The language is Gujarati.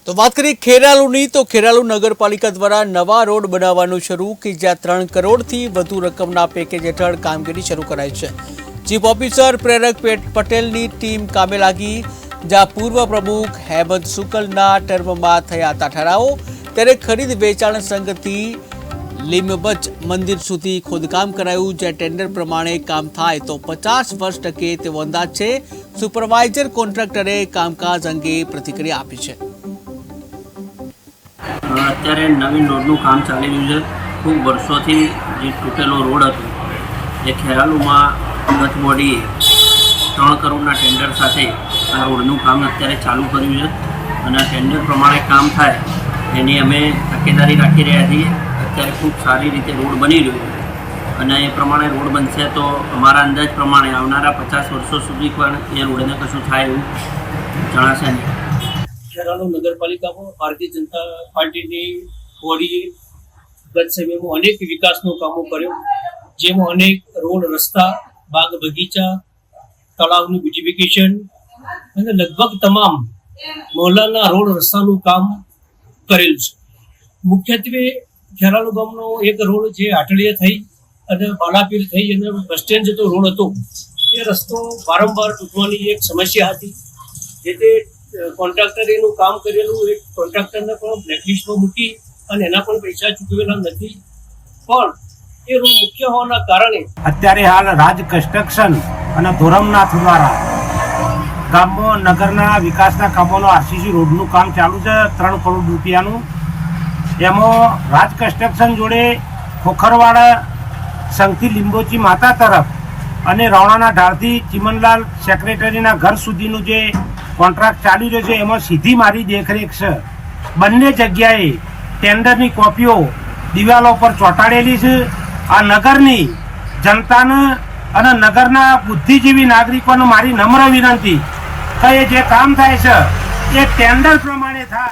તો વાત કરીએ ખેરાલુની તો ખેરાલુ નગરપાલિકા દ્વારા નવા રોડ બનાવવાનું શરૂ કે જ્યાં 3 કરોડથી વધુ રકમના પેકેજ હેઠળ કામગીરી શરૂ કરાઈ છે। ચીફ ઓફિસર પ્રેરક પટેલની ટીમ કામે લાગી। જ્યાં પૂર્વ પ્રમુખ હેમંત શુક્લના ટર્મમાં થયા હતા ઠરાવો, ત્યારે ખરીદ વેચાણ સંઘથી લીંબચ મંદિર સુધી ખોદકામ કરાયું। જ્યાં ટેન્ડર પ્રમાણે કામ થાય તો 50 વર્ષ ટકે તેવો અંદાજ છે। સુપરવાઇઝર કોન્ટ્રાક્ટરે કામકાજ અંગે પ્રતિક્રિયા આપી છે। અત્યારે નવીન રોડનું કામ ચાલી રહ્યું છે। ખૂબ વર્ષોથી જે તૂટેલો રોડ હતો એ ખેરાલુમાં ગત બોડીએ 3 કરોડના ટેન્ડર સાથે આ રોડનું કામ અત્યારે ચાલુ કર્યું છે અને આ ટેન્ડર પ્રમાણે કામ થાય એની અમે તકેદારી રાખી રહ્યા છીએ। અત્યારે ખૂબ સારી રીતે રોડ બની રહ્યો છે અને એ પ્રમાણે રોડ બનશે તો અમારા અંદાજ પ્રમાણે આવનારા 50 વર્ષો સુધી પણ એ રોડને કશું થાય એવું જણાશે નહીં। ખેરાલુ નગરપાલિકામાં ભારતીય જનતા પાર્ટીની બોડીએ ગત સમયમાં અનેક વિકાસનું કામો કર્યું, જેમાં અનેક રોડ, રસ્તા, બાગ બગીચા, તળાવનું બ્યુટિફિકેશન અને લગભગ તમામ મહોલ્લાના રોડ રસ્તાનું કામ કરેલું છે। મુખ્યત્વે ખેરાલુ ગામનો એક રોડ જે આટલીયા થઈ અને બાલાપીર થઈ અને બસ સ્ટેન્ડ જતો રોડ હતો એ રસ્તો વારંવાર તૂટવાની એક સમસ્યા હતી। જે તે કોન્ટ્રાક્ટરે એનું કામ કરેલું એક કોન્ટ્રાક્ટરને પણ બ્લેકલિસ્ટમાં મૂકી અને એના પણ પૈસા ચૂકવેલા નથી, પણ એ રોડ મુખ્ય હોવાના કારણે અત્યારે હાલ રાજ કન્સ્ટ્રક્શન અને ધોરમનાથ દ્વારા ગામમાં નગરના વિકાસના કામોનો આરસીસી રોડનું કામ ચાલુ છે 3 કરોડ રૂપિયાનું। એમાં રાજ કન્સ્ટ્રક્શન જોડે ખોખરવાડા સંઘથી લીંબોચી માતા તરફ અને રવણાના ઢાળથી ચીમનલાલ સેક્રેટરીના ઘર સુધીનું જે કોન્ટ્રાક્ટ ચાલી રહ્યો છે એમાં સીધી મારી દેખરેખ છે। બંને જગ્યાએ ટેન્ડરની કોપીઓ દિવાલો પર ચોંટાડેલી છે। આ નગરની જનતાને અને નગરના બુદ્ધિજીવી નાગરિકોને મારી નમ્ર વિનંતી કે જે કામ થાય છે એ ટેન્ડર પ્રમાણે થાય।